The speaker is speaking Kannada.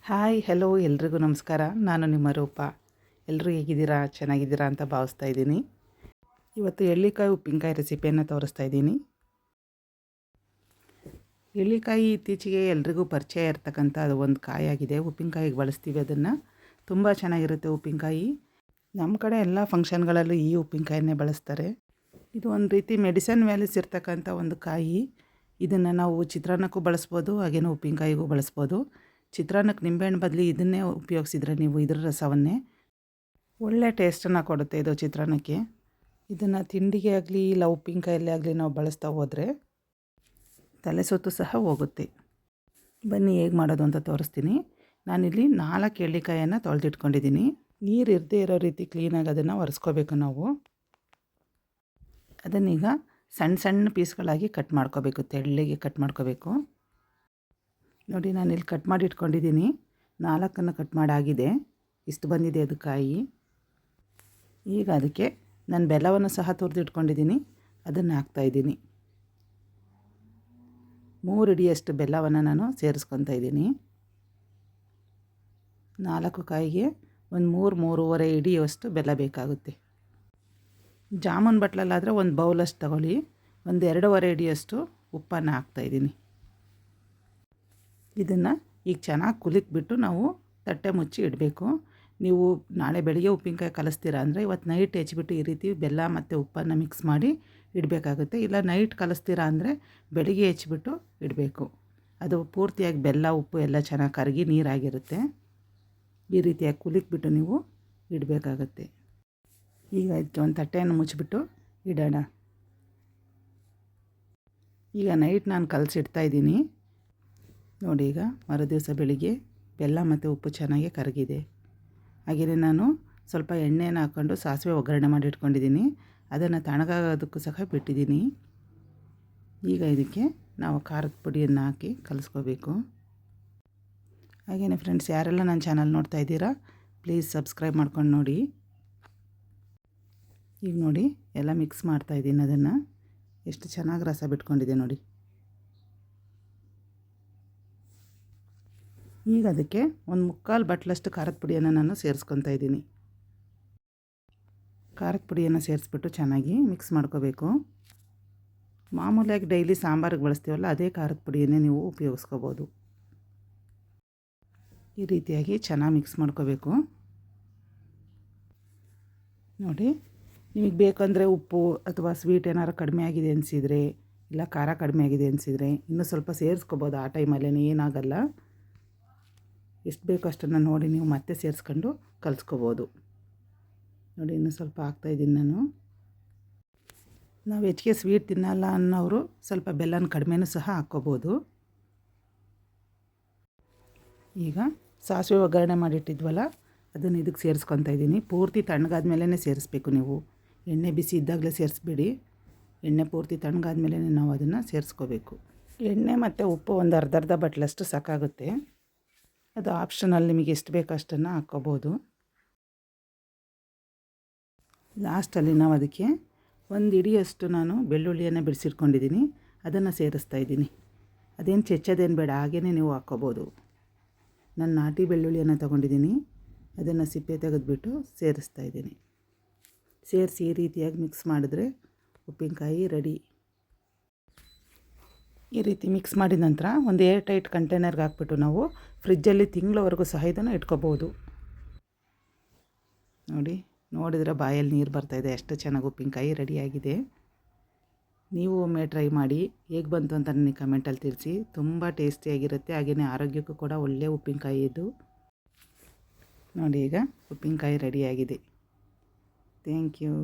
ಹಾಯ್ ಹೆಲೋ ಎಲ್ರಿಗೂ ನಮಸ್ಕಾರ. ನಾನು ನಿಮ್ಮ ರೂಪ. ಎಲ್ಲರೂ ಹೇಗಿದ್ದೀರಾ? ಚೆನ್ನಾಗಿದ್ದೀರಾ ಅಂತ ಭಾವಿಸ್ತಾ ಇದ್ದೀನಿ. ಇವತ್ತು ಎಳ್ಳಿಕಾಯಿ ಉಪ್ಪಿನಕಾಯಿ ರೆಸಿಪಿಯನ್ನು ತೋರಿಸ್ತಾ ಇದ್ದೀನಿ. ಎಳ್ಳಿಕಾಯಿ ಇತ್ತೀಚೆಗೆ ಎಲ್ರಿಗೂ ಪರಿಚಯ ಇರ್ತಕ್ಕಂಥ ಅದು ಒಂದು ಕಾಯಾಗಿದೆ. ಉಪ್ಪಿನಕಾಯಿಗೆ ಬಳಸ್ತೀವಿ ಅದನ್ನು. ತುಂಬ ಚೆನ್ನಾಗಿರುತ್ತೆ ಉಪ್ಪಿನಕಾಯಿ. ನಮ್ಮ ಕಡೆ ಎಲ್ಲ ಫಂಕ್ಷನ್ಗಳಲ್ಲೂ ಈ ಉಪ್ಪಿನಕಾಯಿನೇ ಬಳಸ್ತಾರೆ. ಇದು ಒಂದು ರೀತಿ ಮೆಡಿಸನ್ ವ್ಯಾಲ್ಯೂಸ್ ಇರ್ತಕ್ಕಂಥ ಒಂದು ಕಾಯಿ. ಇದನ್ನು ನಾವು ಚಿತ್ರಾನ್ನಕ್ಕೂ ಬಳಸ್ಬೋದು, ಹಾಗೇನೋ ಉಪ್ಪಿನಕಾಯಿಗೂ ಬಳಸ್ಬೋದು. ಚಿತ್ರಾನ್ನಕ್ಕೆ ನಿಂಬೆಹಣ್ಣು ಬದಲು ಇದನ್ನೇ ಉಪಯೋಗಿಸಿದ್ರೆ ನೀವು ಇದರ ರಸವನ್ನೇ ಒಳ್ಳೆ ಟೇಸ್ಟನ್ನು ಕೊಡುತ್ತೆ ಇದು ಚಿತ್ರಾನ್ನಕ್ಕೆ. ಇದನ್ನು ತಿಂಡಿಗೆ ಆಗಲಿ ಇಲ್ಲ ಉಪ್ಪಿನಕಾಯಲ್ಲೇ ಆಗಲಿ ನಾವು ಬಳಸ್ತಾ ಹೋದರೆ ತಲೆ ಸುತ್ತು ಸಹ ಹೋಗುತ್ತೆ. ಬನ್ನಿ ಹೇಗೆ ಮಾಡೋದು ಅಂತ ತೋರಿಸ್ತೀನಿ. ನಾನಿಲ್ಲಿ 4 ಎಳ್ಳಿಕಾಯನ್ನು ತೊಳೆದಿಟ್ಕೊಂಡಿದ್ದೀನಿ. ನೀರು ಇರದೇ ಇರೋ ರೀತಿ ಕ್ಲೀನಾಗಿ ಅದನ್ನು ಒರೆಸ್ಕೋಬೇಕು ನಾವು. ಅದನ್ನೀಗ ಸಣ್ಣ ಸಣ್ಣ ಪೀಸ್ಗಳಾಗಿ ಕಟ್ ಮಾಡ್ಕೋಬೇಕು, ತೆಳ್ಳಗೆ ಕಟ್ ಮಾಡ್ಕೋಬೇಕು. ನೋಡಿ, ನಾನಿಲ್ಲಿ ಕಟ್ ಮಾಡಿ ಇಟ್ಕೊಂಡಿದ್ದೀನಿ. 4 ಕಟ್ ಮಾಡಾಗಿದೆ. ಇಷ್ಟು ಬಂದಿದೆ ಅದು ಕಾಯಿ. ಈಗ ಅದಕ್ಕೆ ನಾನು ಬೆಲ್ಲವನ್ನು ಸಹ ತುರಿದಿಟ್ಕೊಂಡಿದ್ದೀನಿ, ಅದನ್ನು ಹಾಕ್ತಾಯಿದ್ದೀನಿ. 3 ಹಿಡಿಯಷ್ಟು ಬೆಲ್ಲವನ್ನು ನಾನು ಸೇರಿಸ್ಕೊತಾ ಇದ್ದೀನಿ. 4 ಕಾಯಿಗೆ ಒಂದು 3-3.5 ಹಿಡಿಯುವಷ್ಟು ಬೆಲ್ಲ ಬೇಕಾಗುತ್ತೆ. ಜಾಮೂನ್ ಬಟ್ಲಲ್ಲಾದರೆ ಒಂದು ಬೌಲಷ್ಟು ತಗೊಳ್ಳಿ. ಒಂದು 2.5 ಹಿಡಿಯಷ್ಟು ಉಪ್ಪನ್ನು ಹಾಕ್ತಾಯಿದ್ದೀನಿ. ಇದನ್ನು ಈಗ ಚೆನ್ನಾಗಿ ಕುಲಿಕ್ಬಿಟ್ಟು ನಾವು ತಟ್ಟೆ ಮುಚ್ಚಿ ಇಡಬೇಕು. ನೀವು ನಾಳೆ ಬೆಳಿಗ್ಗೆ ಉಪ್ಪಿನಕಾಯಿ ಕಲಿಸ್ತೀರಾ ಅಂದರೆ ಇವತ್ತು ನೈಟ್ ಹೆಚ್ಚಿಬಿಟ್ಟು ಈ ರೀತಿ ಬೆಲ್ಲ ಮತ್ತು ಉಪ್ಪನ್ನು ಮಿಕ್ಸ್ ಮಾಡಿ ಇಡಬೇಕಾಗುತ್ತೆ. ಇಲ್ಲ ನೈಟ್ ಕಲಿಸ್ತೀರಾ ಅಂದರೆ ಬೆಳಿಗ್ಗೆ ಹೆಚ್ಚಿಬಿಟ್ಟು ಇಡಬೇಕು. ಅದು ಪೂರ್ತಿಯಾಗಿ ಬೆಲ್ಲ ಉಪ್ಪು ಎಲ್ಲ ಚೆನ್ನಾಗಿ ಕರಗಿ ನೀರಾಗಿರುತ್ತೆ. ಈ ರೀತಿಯಾಗಿ ಕುಲಿಕ್ಬಿಟ್ಟು ನೀವು ಇಡಬೇಕಾಗತ್ತೆ. ಈಗ ಇದಕ್ಕೆ ಒಂದು ತಟ್ಟೆಯನ್ನು ಮುಚ್ಚಿಬಿಟ್ಟು ಇಡೋಣ. ಈಗ ನೈಟ್ ನಾನು ಕಲಸಿಡ್ತಾಯಿದ್ದೀನಿ. ನೋಡಿ, ಈಗ ಮರುದಿವಸ ಬೆಳಿಗ್ಗೆ ಬೆಲ್ಲ ಮತ್ತು ಉಪ್ಪು ಚೆನ್ನಾಗಿ ಕರಗಿದೆ. ಹಾಗೆಯೇ ನಾನು ಸ್ವಲ್ಪ ಎಣ್ಣೆನ ಹಾಕ್ಕೊಂಡು ಸಾಸಿವೆ ಒಗ್ಗರಣೆ ಮಾಡಿ ಇಟ್ಕೊಂಡಿದ್ದೀನಿ. ಅದನ್ನು ತಣ್ಣಗಾಗೋದಕ್ಕೂ ಸಹ ಬಿಟ್ಟಿದ್ದೀನಿ. ಈಗ ಇದಕ್ಕೆ ನಾವು ಖಾರದ ಪುಡಿಯನ್ನು ಹಾಕಿ ಕಲಿಸ್ಕೋಬೇಕು. ಹಾಗೆಯೇ ಫ್ರೆಂಡ್ಸ್, ಯಾರೆಲ್ಲ ನನ್ನ ಚಾನಲ್ ನೋಡ್ತಾ ಇದ್ದೀರಾ ಪ್ಲೀಸ್ ಸಬ್ಸ್ಕ್ರೈಬ್ ಮಾಡ್ಕೊಂಡು ನೋಡಿ. ಈಗ ನೋಡಿ, ಎಲ್ಲ ಮಿಕ್ಸ್ ಮಾಡ್ತಾಯಿದ್ದೀನಿ. ಅದನ್ನು ಎಷ್ಟು ಚೆನ್ನಾಗಿ ರಸ ಬಿಟ್ಕೊಂಡಿದೆ ನೋಡಿ. ಈಗ ಅದಕ್ಕೆ ಒಂದು 3/4 ಬಟ್ಲಷ್ಟು ಖಾರದ ಪುಡಿಯನ್ನು ನಾನು ಸೇರಿಸ್ಕೊತಾ ಇದ್ದೀನಿ. ಖಾರದ ಪುಡಿಯನ್ನು ಸೇರಿಸ್ಬಿಟ್ಟು ಚೆನ್ನಾಗಿ ಮಿಕ್ಸ್ ಮಾಡ್ಕೋಬೇಕು. ಮಾಮೂಲಿಯಾಗಿ ಡೈಲಿ ಸಾಂಬಾರಿಗೆ ಬಳಸ್ತೀವಲ್ಲ ಅದೇ ಖಾರದ ಪುಡಿಯನ್ನೇ ನೀವು ಉಪಯೋಗಿಸ್ಕೋಬೋದು. ಈ ರೀತಿಯಾಗಿ ಚೆನ್ನಾಗಿ ಮಿಕ್ಸ್ ಮಾಡ್ಕೋಬೇಕು. ನೋಡಿ, ನಿಮಗೆ ಬೇಕಂದರೆ ಉಪ್ಪು ಅಥವಾ ಸ್ವೀಟ್ ಏನಾರು ಕಡಿಮೆ ಆಗಿದೆ ಅನಿಸಿದರೆ ಇಲ್ಲ ಖಾರ ಕಡಿಮೆ ಆಗಿದೆ ಅನಿಸಿದರೆ ಇನ್ನೂ ಸ್ವಲ್ಪ ಸೇರಿಸ್ಕೋಬೋದು. ಆ ಟೈಮಲ್ಲೇ ಏನಾಗಲ್ಲ. ಎಷ್ಟು ಬೇಕೋ ಅಷ್ಟನ್ನು ನೋಡಿ ನೀವು ಮತ್ತೆ ಸೇರಿಸ್ಕೊಂಡು ಕಲಿಸ್ಕೋಬೋದು. ನೋಡಿ, ಇನ್ನೂ ಸ್ವಲ್ಪ ಹಾಕ್ತಾಯಿದ್ದೀನಿ ನಾನು. ನಾವು ಹೆಚ್ಚಿಗೆ ಸ್ವೀಟ್ ತಿನ್ನಲ್ಲ ಅನ್ನೋರು ಸ್ವಲ್ಪ ಬೆಲ್ಲನ ಕಡಿಮೆನೂ ಸಹ ಹಾಕ್ಕೋಬೋದು. ಈಗ ಸಾಸಿವೆ ಒಗ್ಗರಣೆ ಮಾಡಿಟ್ಟಿದ್ವಲ್ಲ ಅದನ್ನು ಇದಕ್ಕೆ ಸೇರಿಸ್ಕೊತಾ ಇದ್ದೀನಿ. ಪೂರ್ತಿ ತಣ್ಣಗಾದ ಮೇಲೇ ಸೇರಿಸ್ಬೇಕು ನೀವು. ಎಣ್ಣೆ ಬಿಸಿ ಇದ್ದಾಗಲೇ ಸೇರಿಸ್ಬೇಡಿ. ಎಣ್ಣೆ ಪೂರ್ತಿ ತಣ್ಣಗಾದ ಮೇಲೇ ನಾವು ಅದನ್ನು ಸೇರಿಸ್ಕೋಬೇಕು. ಎಣ್ಣೆ ಮತ್ತು ಉಪ್ಪು ಒಂದು ಅರ್ಧ ಬಟ್ಲಷ್ಟು ಸಾಕಾಗುತ್ತೆ. ಅದು ಆಪ್ಷನಲ್, ನಿಮಗೆ ಎಷ್ಟು ಬೇಕೋ ಅಷ್ಟನ್ನು ಹಾಕ್ಕೋಬೋದು. ಲಾಸ್ಟಲ್ಲಿ ನಾವು ಅದಕ್ಕೆ ಒಂದು ಹಿಡಿಯಷ್ಟು ನಾನು ಬೆಳ್ಳುಳ್ಳಿಯನ್ನು ಬಿಡಿಸಿಟ್ಕೊಂಡಿದ್ದೀನಿ, ಅದನ್ನು ಸೇರಿಸ್ತಾ ಇದ್ದೀನಿ. ಅದೇನು ಚೆಚ್ಚೋದೇನು ಬೇಡ, ಹಾಗೇ ನೀವು ಹಾಕ್ಕೋಬೋದು. ನಾನು ನಾಟಿ ಬೆಳ್ಳುಳ್ಳಿಯನ್ನು ತೊಗೊಂಡಿದ್ದೀನಿ, ಅದನ್ನು ಸಿಪ್ಪೆ ತೆಗೆದುಬಿಟ್ಟು ಸೇರಿಸ್ತಾ ಇದ್ದೀನಿ. ಸೇರಿಸಿ ಈ ರೀತಿಯಾಗಿ ಮಿಕ್ಸ್ ಮಾಡಿದ್ರೆ ಉಪ್ಪಿನಕಾಯಿ ರೆಡಿ. ಈ ರೀತಿ ಮಿಕ್ಸ್ ಮಾಡಿದ ನಂತರ ಒಂದು ಏರ್ ಟೈಟ್ ಕಂಟೈನರ್ಗೆ ಹಾಕ್ಬಿಟ್ಟು ನಾವು ಫ್ರಿಜ್ಜಲ್ಲಿ ತಿಂಗಳವರೆಗೂ ಸಹ ಇದನ್ನು ಇಟ್ಕೋಬೋದು. ನೋಡಿ, ನೋಡಿದರೆ ಬಾಯಲ್ಲಿ ನೀರು ಬರ್ತಾಯಿದೆ. ಎಷ್ಟು ಚೆನ್ನಾಗಿ ಉಪ್ಪಿನಕಾಯಿ ರೆಡಿಯಾಗಿದೆ. ನೀವು ಒಮ್ಮೆ ಟ್ರೈ ಮಾಡಿ, ಹೇಗೆ ಬಂತು ಅಂತ ನನಗೆ ಕಮೆಂಟಲ್ಲಿ ತಿಳಿಸಿ. ತುಂಬ ಟೇಸ್ಟಿಯಾಗಿರುತ್ತೆ, ಹಾಗೆಯೇ ಆರೋಗ್ಯಕ್ಕೂ ಕೂಡ ಒಳ್ಳೆಯ ಉಪ್ಪಿನಕಾಯಿ ಇದು. ನೋಡಿ, ಈಗ ಉಪ್ಪಿನಕಾಯಿ ರೆಡಿಯಾಗಿದೆ. Thank you.